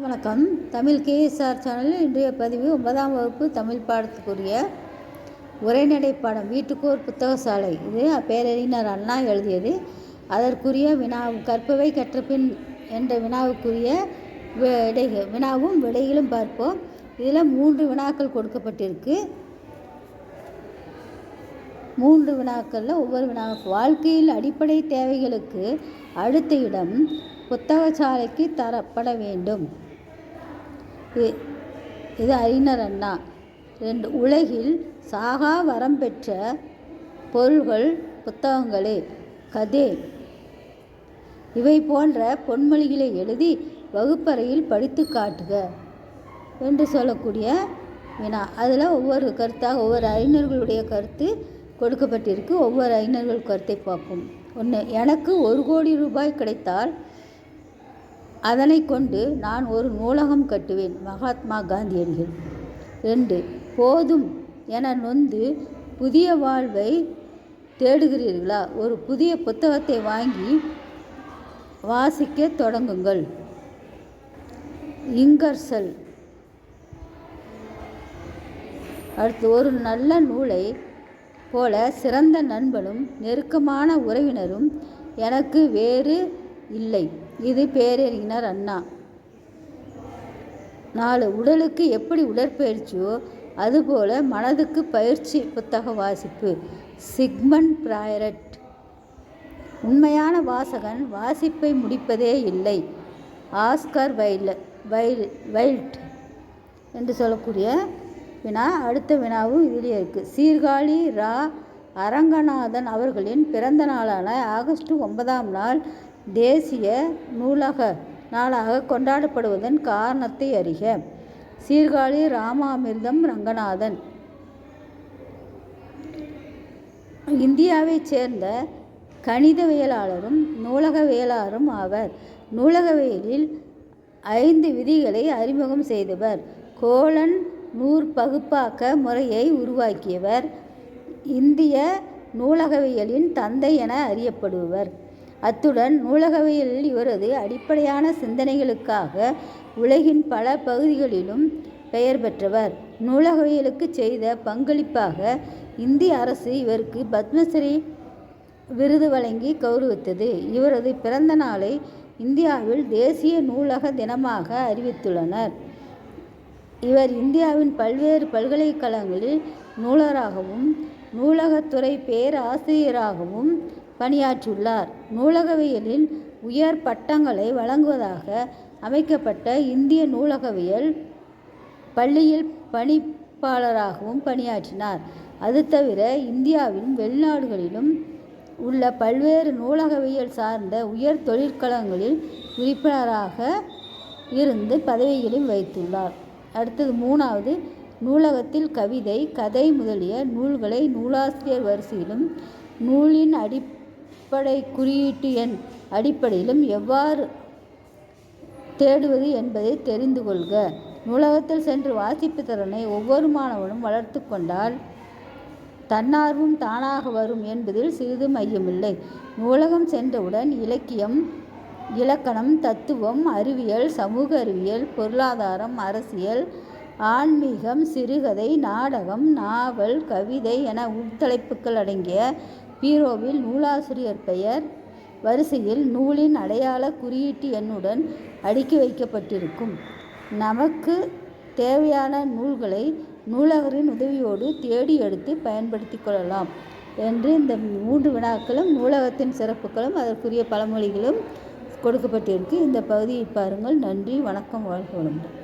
வணக்கம். தமிழ் கேஎஸ்ஆர் சேனலில் இன்றைய பதிவு 9ஆம் வகுப்பு தமிழ் பாடத்துக்குரிய உரைநடை பாடம் வீட்டுக்கோர் புத்தகசாலை. இது பேரறிஞர் அண்ணா எழுதியது. அதற்குரிய கற்பவை கற்றபின் என்ற வினாவுக்குரிய வினாவும் விடைகளும் பார்ப்போம். இதில் 3 வினாக்கள் கொடுக்கப்பட்டிருக்கு. 3 வினாக்களில் ஒவ்வொரு வினாவுக்கு வாழ்க்கையில் அடிப்படை தேவைகளுக்கு அடுத்த இடம் புத்தகசாலைக்கு தரப்பட வேண்டும். இது அறிஞர் அண்ணா. 2 உலகில் சாகா வரம் பெற்ற பொருள்கள் புத்தகங்களே. கதே. இவை போன்ற பொன்மொழிகளை எழுதி வகுப்பறையில் படித்து காட்டுக என்று சொல்லக்கூடிய வினா. அதில் ஒவ்வொரு கருத்தாக ஒவ்வொரு அறிஞர்களுடைய கருத்து கொடுக்கப்பட்டிருக்கு. ஒவ்வொரு அறிஞர்கள் கருத்தை பார்ப்போம். 1. எனக்கு 1 கோடி ரூபாய் கிடைத்தால் அதனை கொண்டு நான் ஒரு நூலகம் கட்டுவேன். மகாத்மா காந்தியடிகள். 2. போதும் என நொந்து புதிய வாழ்வை தேடுகிறீர்களா? ஒரு புதிய புத்தகத்தை வாங்கி வாசிக்க தொடங்குங்கள். இங்கர்சல். அடுத்து, ஒரு நல்ல நூலை போல சிறந்த நண்பனும் நெருக்கமான உறவினரும் எனக்கு வேறு இல்லை. இது பேரறிஞர் அண்ணா. 4. உடலுக்கு எப்படி உடற்பயிற்சியோ அதுபோல மனதுக்கு பயிற்சி புத்தக வாசிப்பு. Sigmund Freud. உண்மையான வாசகன் வாசிப்பை முடிப்பதே இல்லை. ஆஸ்கர் வைல்ட் என்று சொல்லக்கூடிய வினா. அடுத்த வினாவும் இதிலே இருக்குது. சீர்காழி ரா. அரங்கநாதன் அவர்களின் பிறந்த நாளான ஆகஸ்ட் 9ஆம் நாள் தேசிய நூலக நாளாக கொண்டாடப்படுவதன் காரணத்தை அறிக. சீர்காழி ராமாமிர்தம் ரங்கநாதன் இந்தியாவைச் சேர்ந்த கணிதவியலாளரும் நூலகவியலாளரும் ஆவர். நூலகவியலில் 5 விதிகளை அறிமுகம் செய்தவர். கோலன் நூற்பகுப்பாக்க முறையை உருவாக்கியவர். இந்திய நூலகவியலின் தந்தை என அறியப்படுபவர். அத்துடன் நூலகவியலில் இவரது அடிப்படையான சிந்தனைகளுக்காக உலகின் பல பகுதிகளிலும் பெயர் பெற்றவர். நூலகவியலுக்கு செய்த பங்களிப்பாக இந்திய அரசு இவருக்கு பத்மஸ்ரீ விருது வழங்கி கௌரவித்தது. இவரது பிறந்த நாளை இந்தியாவில் தேசிய நூலக தினமாக அறிவித்துள்ளனர். இவர் இந்தியாவின் பல்வேறு பல்கலைக்கழகங்களில் நூலராகவும் நூலகத்துறை பேராசிரியராகவும் பணியாற்றியுள்ளார். நூலகவியலில் உயர் பட்டங்களை வழங்குவதாக அமைக்கப்பட்ட இந்திய நூலகவியல் பள்ளியில் பணிப்பாளராகவும் பணியாற்றினார். அது தவிர இந்தியாவிலும் வெளிநாடுகளிலும் உள்ள பல்வேறு நூலகவியல் சார்ந்த உயர் தொழிற்கழகங்களில் உறுப்பினராக இருந்து பதவிகளையும் வைத்துள்ளார். அடுத்தது 3வது, நூலகத்தில் கவிதை, கதை முதலிய நூல்களை நூலாசிரியர் வரிசையிலும் நூலின் அடிப்படை குறியீட்டு எண் அடிப்படையிலும் எவ்வாறு தேடுவது என்பதை தெரிந்து கொள்க. நூலகத்தில் சென்று வாசிப்பு திறனை ஒவ்வொரு மாணவனும் வளர்த்து கொண்டால் தன்னார்வம் தானாக வரும் என்பதில் சிறிது மையமில்லை. நூலகம் சென்றவுடன் இலக்கியம், இலக்கணம், தத்துவம், அறிவியல், சமூக அறிவியல், பொருளாதாரம், அரசியல், ஆன்மீகம், சிறுகதை, நாடகம், நாவல், கவிதை என உட்தலைப்புகள் அடங்கிய பீரோவில் நூலாசிரியர் பெயர் வரிசையில் நூலின் அடையாள குறியீட்டு எண்ணுடன் அடுக்கி வைக்கப்பட்டிருக்கும். நமக்கு தேவையான நூல்களை நூலகரின் உதவியோடு தேடி எடுத்து பயன்படுத்தி கொள்ளலாம் என்று இந்த 3 வினாக்களும் நூலகத்தின் சிறப்புகளும் அதற்குரிய பழமொழிகளும் கொடுக்கப்பட்டிருக்கு. இந்த பகுதியை பாருங்கள். நன்றி, வணக்கம், வாழ்க வளமுடன்.